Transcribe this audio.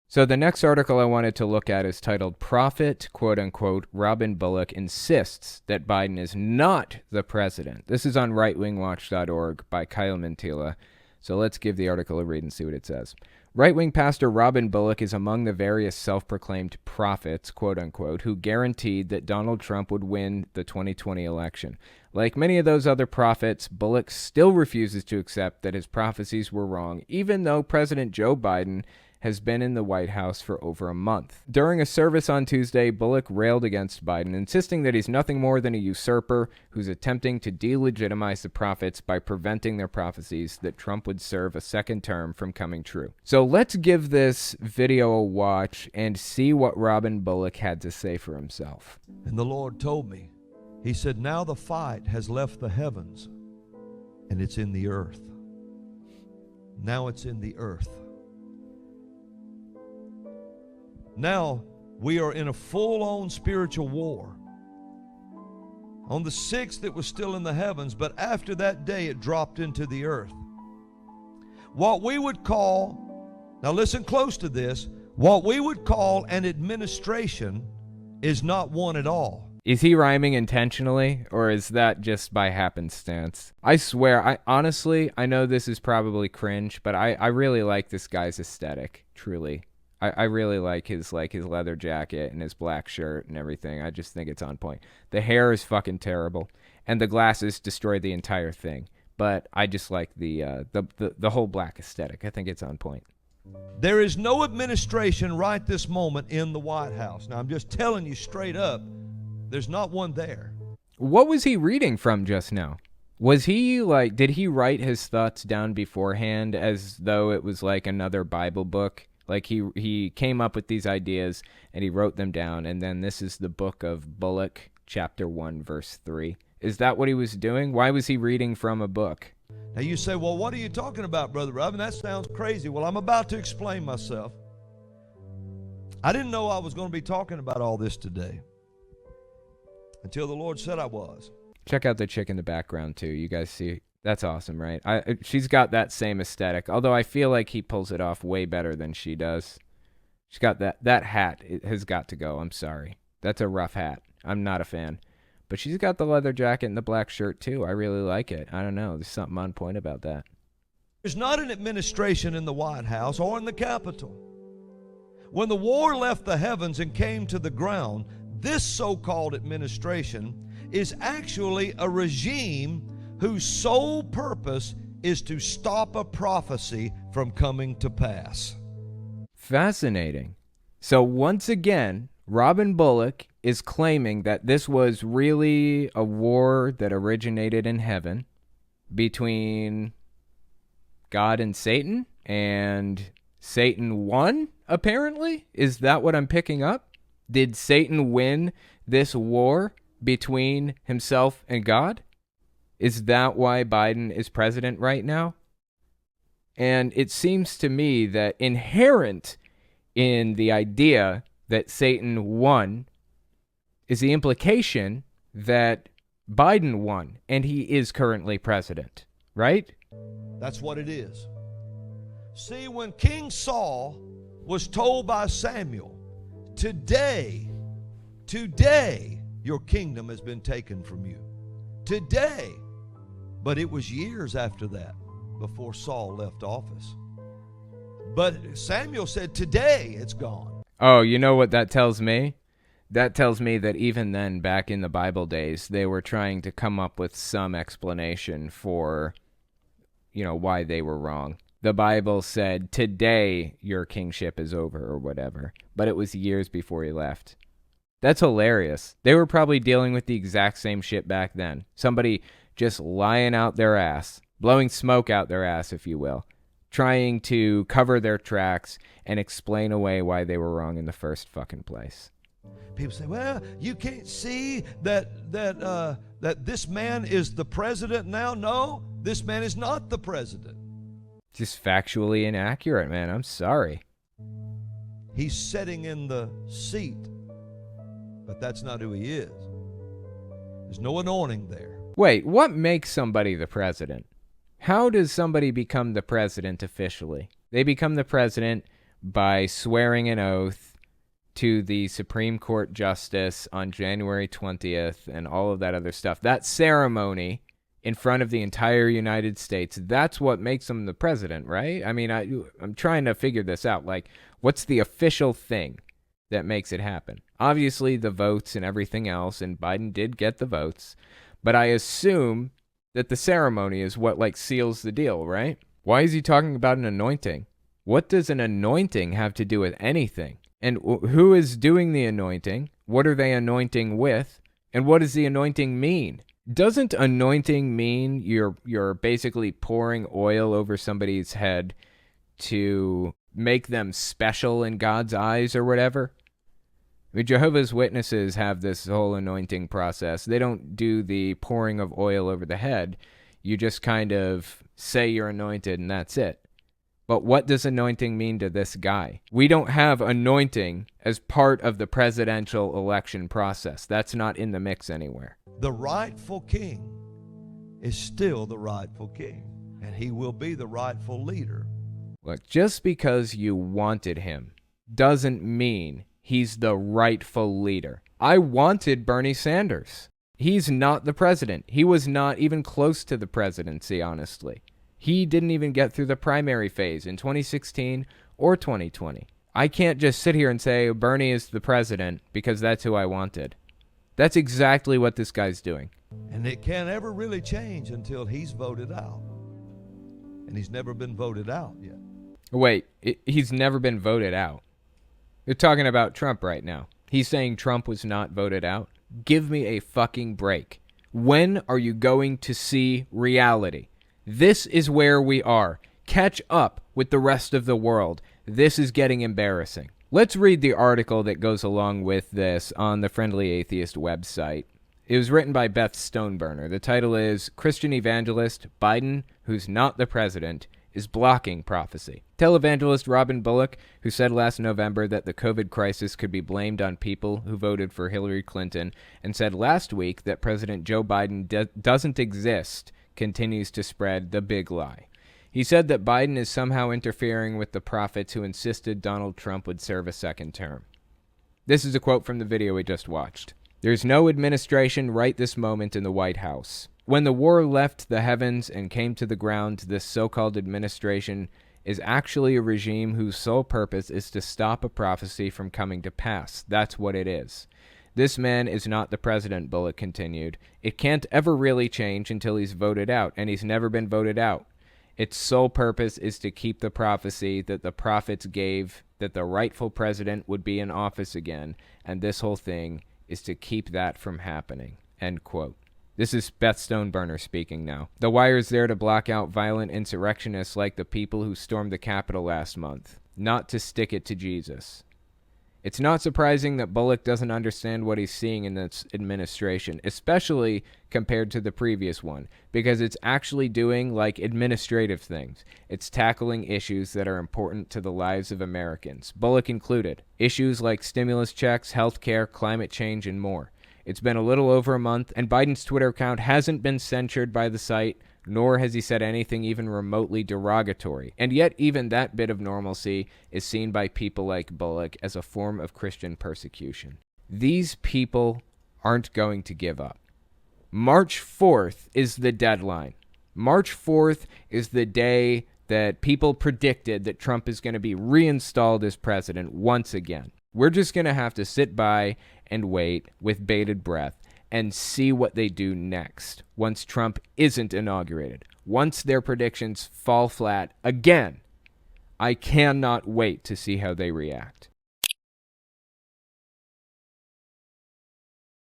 So the next article I wanted to look at is titled Prophet, quote unquote, Robin Bullock insists that Biden is not the president. This is on rightwingwatch.org by Kyle Mintila. So let's give the article a read and see what it says. Right-wing pastor Robin Bullock is among the various self-proclaimed prophets, quote unquote, who guaranteed that Donald Trump would win the 2020 election. Like many of those other prophets, Bullock still refuses to accept that his prophecies were wrong, even though President Joe Biden has been in the White House for over a month. During a service on Tuesday, Bullock railed against Biden, insisting that he's nothing more than a usurper who's attempting to delegitimize the prophets by preventing their prophecies that Trump would serve a second term from coming true. So let's give this video a watch and see what Robin Bullock had to say for himself. And the Lord told me, he said, now the fight has left the heavens and it's in the earth. Now it's in the earth. Now we are in a full-on spiritual war. On the 6th, it was still in the heavens, but after that day, it dropped into the earth. What we would call, now listen close to this, what we would call an administration is not one at all. Is he rhyming intentionally, or is that just by happenstance? I swear, I know this is probably cringe, but I really like this guy's aesthetic, truly. I really like his leather jacket and his black shirt and everything. I just think it's on point. The hair is fucking terrible, and the glasses destroy the entire thing. But I just like the whole black aesthetic. I think it's on point. There is no administration right this moment in the White House. Now, I'm just telling you straight up, there's not one there. What was he reading from just now? Was he did he write his thoughts down beforehand as though it was like another Bible book? Like he came up with these ideas and he wrote them down, and then this is the book of Bullock, chapter 1, verse 3. Is that what he was doing? Why was he reading from a book? Now you say, well, what are you talking about, Brother Robin? That sounds crazy. Well, I'm about to explain myself. I didn't know I was going to be talking about all this today until the Lord said I was. Check out the chick in the background, too. You guys see? That's awesome, right? She's got that same aesthetic, although I feel like he pulls it off way better than she does. She's got that hat. It has got to go. I'm sorry. That's a rough hat. I'm not a fan. But she's got the leather jacket and the black shirt, too. I really like it. I don't know. There's something on point about that. There's not an administration in the White House or in the Capitol. When the war left the heavens and came to the ground, this so-called administration is actually a regime whose sole purpose is to stop a prophecy from coming to pass. Fascinating. So once again, Robin Bullock is claiming that this was really a war that originated in heaven between God and Satan won, apparently? Is that what I'm picking up? Did Satan win this war between himself and God? Is that why Biden is president right now? And it seems to me that inherent in the idea that Satan won is the implication that Biden won and he is currently president, right? That's what it is. See, when King Saul was told by Samuel, today, your kingdom has been taken from you. Today. But it was years after that before Saul left office. But Samuel said, today it's gone. Oh, you know what that tells me? That tells me that even then, back in the Bible days, they were trying to come up with some explanation for, why they were wrong. The Bible said, today your kingship is over or whatever. But it was years before he left. That's hilarious. They were probably dealing with the exact same shit back then. Somebody just lying out their ass, blowing smoke out their ass, if you will, trying to cover their tracks and explain away why they were wrong in the first fucking place. People say, well, you can't see that this man is the president now. No, this man is not the president. Just factually inaccurate, man. I'm sorry. He's sitting in the seat, but that's not who he is. There's no anointing there. Wait, what makes somebody the president? How does somebody become the president officially? They become the president by swearing an oath to the Supreme Court justice on January 20th and all of that other stuff. That ceremony in front of the entire United States, that's what makes him the president, right? I mean, I'm trying to figure this out. Like, what's the official thing that makes it happen? Obviously, the votes and everything else, and Biden did get the votes, but I assume that the ceremony is what, like, seals the deal, right? Why is he talking about an anointing? What does an anointing have to do with anything? And who is doing the anointing? What are they anointing with? And what does the anointing mean? Doesn't anointing mean you're basically pouring oil over somebody's head to make them special in God's eyes or whatever? I mean, Jehovah's Witnesses have this whole anointing process. They don't do the pouring of oil over the head. You just kind of say you're anointed and that's it. But what does anointing mean to this guy? We don't have anointing as part of the presidential election process. That's not in the mix anywhere. The rightful king is still the rightful king, and he will be the rightful leader. Look, just because you wanted him doesn't mean he's the rightful leader. I wanted Bernie Sanders. He's not the president. He was not even close to the presidency, honestly. He didn't even get through the primary phase in 2016 or 2020. I can't just sit here and say Bernie is the president because that's who I wanted. That's exactly what this guy's doing. And it can't ever really change until he's voted out. And he's never been voted out yet. Wait, he's never been voted out? You're talking about Trump right now. He's saying Trump was not voted out? Give me a fucking break. When are you going to see reality? This is where we are. Catch up with the rest of the world. This is getting embarrassing. Let's read the article that goes along with this on the Friendly Atheist website. It was written by Beth Stoneburner. The title is Christian Evangelist Biden, Who's Not the President, is Blocking Prophecy. Televangelist Robin Bullock, who said last November that the COVID crisis could be blamed on people who voted for Hillary Clinton, and said last week that President Joe Biden doesn't exist, continues to spread the big lie. He said that Biden is somehow interfering with the prophets who insisted Donald Trump would serve a second term. This is a quote from the video we just watched. There's no administration right this moment in the White House. When the war left the heavens and came to the ground, this so-called administration is actually a regime whose sole purpose is to stop a prophecy from coming to pass. That's what it is. This man is not the president, Bullock continued. It can't ever really change until he's voted out, and he's never been voted out. Its sole purpose is to keep the prophecy that the prophets gave that the rightful president would be in office again, and this whole thing is to keep that from happening. End quote. This is Beth Stoneburner speaking now. The Wire is there to block out violent insurrectionists like the people who stormed the Capitol last month, not to stick it to Jesus. It's not surprising that Bullock doesn't understand what he's seeing in this administration, especially compared to the previous one, because it's actually doing, like, administrative things. It's tackling issues that are important to the lives of Americans, Bullock included. Issues like stimulus checks, health care, climate change, and more. It's been a little over a month, and Biden's Twitter account hasn't been censored by the site, nor has he said anything even remotely derogatory. And yet even that bit of normalcy is seen by people like Bullock as a form of Christian persecution. These people aren't going to give up. March 4th is the deadline. March 4th is the day that people predicted that Trump is going to be reinstalled as president once again. We're just going to have to sit by and wait with bated breath and see what they do next once Trump isn't inaugurated. Once their predictions fall flat again, I cannot wait to see how they react.